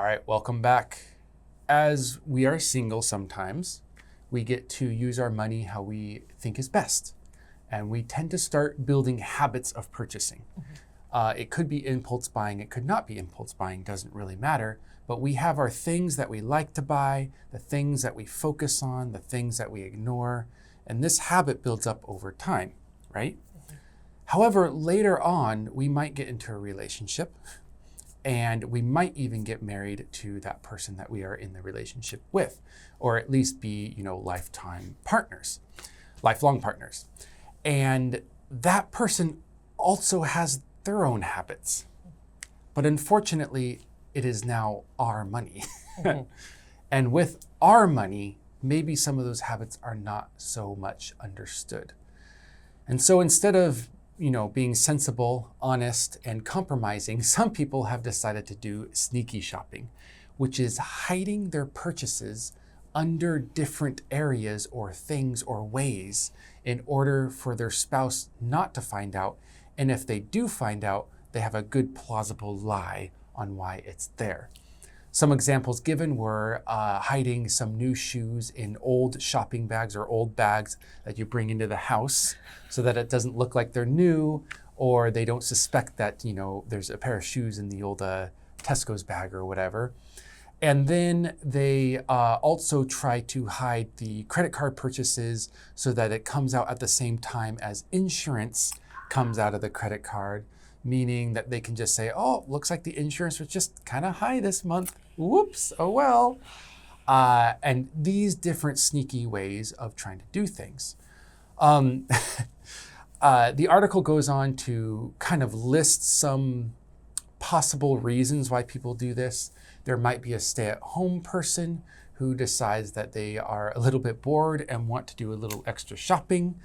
right, welcome back. As we are single sometimes, we get to use our money how we think is best. And we tend to start building habits of purchasing. It could be impulse buying, it could not be impulse buying, doesn't really matter. But we have our things that we like to buy, the things that we focus on, the things that we ignore. And this habit builds up over time, right? However, later on, we might get into a relationship and we might even get married to that person that we are in the relationship with, or at least be, lifelong partners. And that person also has their own habits. But unfortunately, it is now our money. And with our money, maybe some of those habits are not so much understood. And so instead of being sensible, honest, and compromising, some people have decided to do sneaky shopping, which is hiding their purchases under different areas or things or ways in order for their spouse not to find out. And if they do find out, they have a good plausible lie on why it's there. Some examples given were hiding some new shoes in old shopping bags or old bags that you bring into the house so that it doesn't look like they're new, or they don't suspect that, there's a pair of shoes in the old Tesco's bag or whatever. And then they also try to hide the credit card purchases so that it comes out at the same time as insurance comes out of the credit card, meaning that they can just say, oh, looks like the insurance was just kind of high this month. Whoops, oh well. And these different sneaky ways of trying to do things. The article goes on to kind of list some possible reasons why people do this. There might be a stay-at-home person who decides that they are a little bit bored and want to do a little extra shopping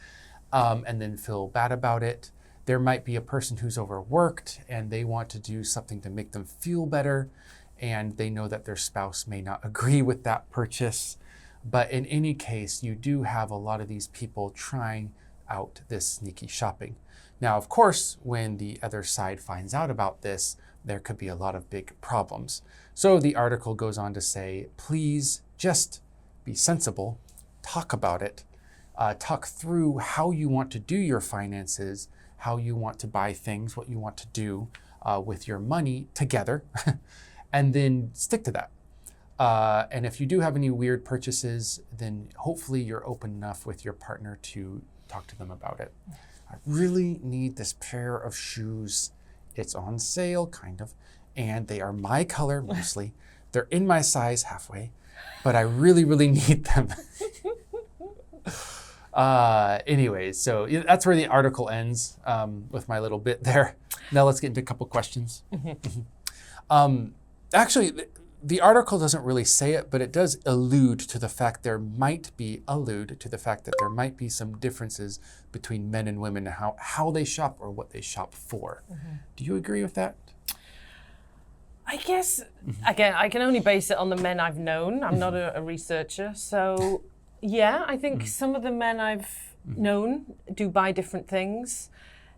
and then feel bad about it. There might be a person who's overworked and they want to do something to make them feel better, and they know that their spouse may not agree with that purchase. But in any case, you do have a lot of these people trying out this sneaky shopping. Now, of course, when the other side finds out about this, there could be a lot of big problems. So the article goes on to say, please just be sensible, talk about it, talk through how you want to do your finances, how you want to buy things, what you want to do with your money together, and then stick to that. And if you do have any weird purchases, then hopefully you're open enough with your partner to talk to them about it. I really need this pair of shoes. It's on sale, kind of, and they are my color mostly. They're in my size halfway, but I really, really need them. Anyways, so that's where the article ends with my little bit there. Now let's get into a couple questions. Actually, the article doesn't really say it, but it does allude to the fact there might be some differences between men and women and how they shop or what they shop for. Do you agree with that? I guess, again, I can only base it on the men I've known. I'm not a researcher. So, yeah, I think some of the men I've known do buy different things.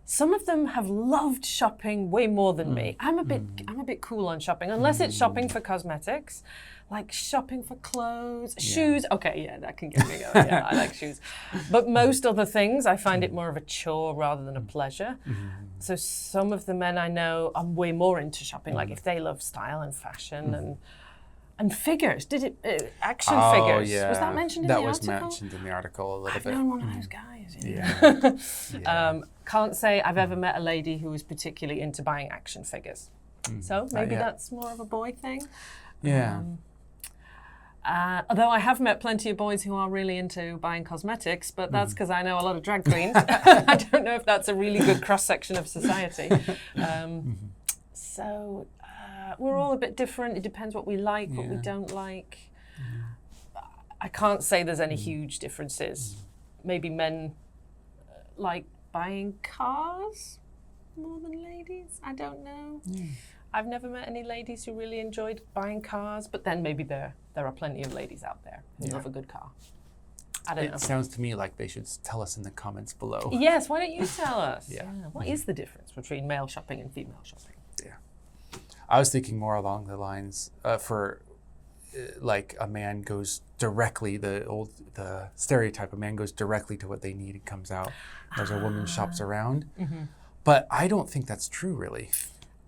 Some of them have loved shopping way more than me. I'm a bit cool on shopping, unless it's shopping for cosmetics, like shopping for clothes, shoes. Okay, yeah, that can get me going. Yeah, I like shoes. But most other things, I find it more of a chore rather than a pleasure. So some of the men I know are way more into shopping, like if they love style and fashion and figures. Did it action figures? Yeah. Was that mentioned in the article? That was mentioned in the article a little bit. I've known one of those guys. Yeah. Can't say I've ever met a lady who was particularly into buying action figures. So maybe that's more of a boy thing. Yeah. Although I have met plenty of boys who are really into buying cosmetics, but that's because I know a lot of drag queens. I don't know if that's a really good cross-section of society. So we're all a bit different. It depends what we like, what we don't like. I can't say there's any huge differences. Maybe men like buying cars more than ladies. I don't know. I've never met any ladies who really enjoyed buying cars, but then maybe there are plenty of ladies out there who love a good car. I don't know. It sounds to me like they should tell us in the comments below. Yes, why don't you tell us? Yeah. What is the difference between male shopping and female shopping? Yeah. I was thinking more along the lines for like a man goes directly, the stereotype, a man goes directly to what they need and comes out, whereas a woman shops around. But I don't think that's true, really.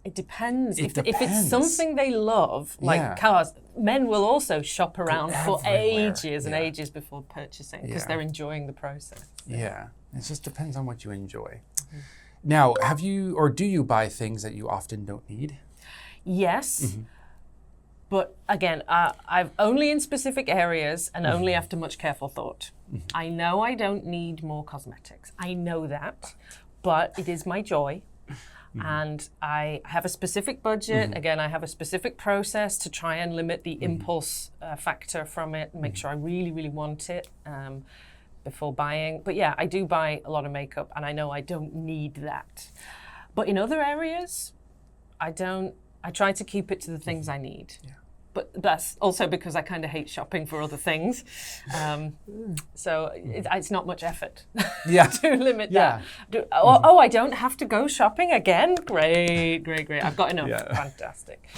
It depends. If it's depends. something they love, like cars, men will also shop around for ages and ages before purchasing because they're enjoying the process. Yeah, it just depends on what you enjoy. Now, do you buy things that you often don't need? Yes. But again, I've only in specific areas and only after much careful thought. I know I don't need more cosmetics. I know that, but it is my joy. And I have a specific budget. Again, I have a specific process to try and limit the impulse factor from it and make sure I really, really want it before buying. But yeah, I do buy a lot of makeup and I know I don't need that. But in other areas, I try to keep it to the things I need. Yeah. But that's also because I kind of hate shopping for other things. So it's not much effort to limit that. I don't have to go shopping again? Great. I've got enough. Fantastic.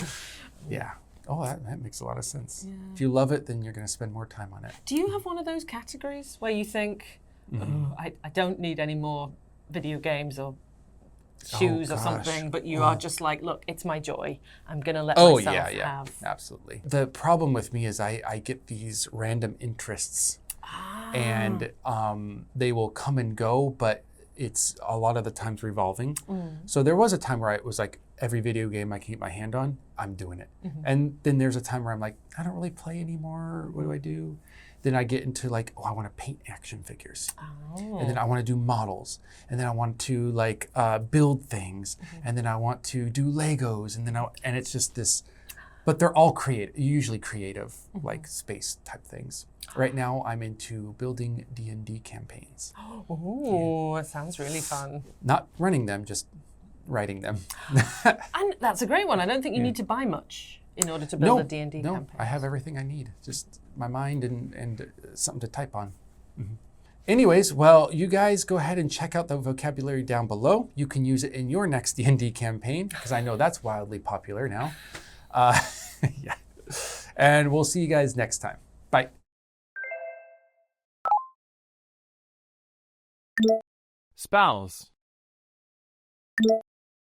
Yeah. Oh, that makes a lot of sense. Yeah. If you love it, then you're going to spend more time on it. Do you have one of those categories where you think, I don't need any more video games or shoes or something, but you are just like, look, it's my joy. I'm going to let myself have. Absolutely. The problem with me is I get these random interests and they will come and go, but it's a lot of the times revolving. So there was a time where it was like every video game I can get my hand on, I'm doing it. And then there's a time where I'm like, I don't really play anymore. What do I do? Then I get into like, I want to paint action figures. And then I want to do models. And then I want to like build things. And then I want to do Legos. And it's just this, but they're all usually creative, like space type things. Right now I'm into building D&D campaigns. That sounds really fun. Not running them, just writing them. And that's a great one. I don't think you need to buy much in order to build a D&D campaign. I have everything I need. Just my mind and something to type on. Anyways, well, you guys go ahead and check out the vocabulary down below. You can use it in your next D&D campaign, because I know that's wildly popular now. Yeah. And we'll see you guys next time. Bye. Spouse.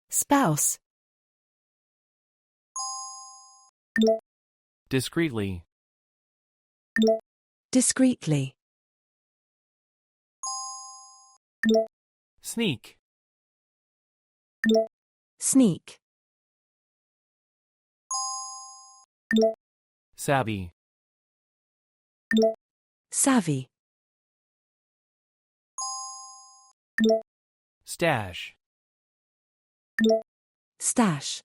Spouse. Discreetly. Discreetly. Sneak. Sneak. Savvy. Savvy. Stash. Stash.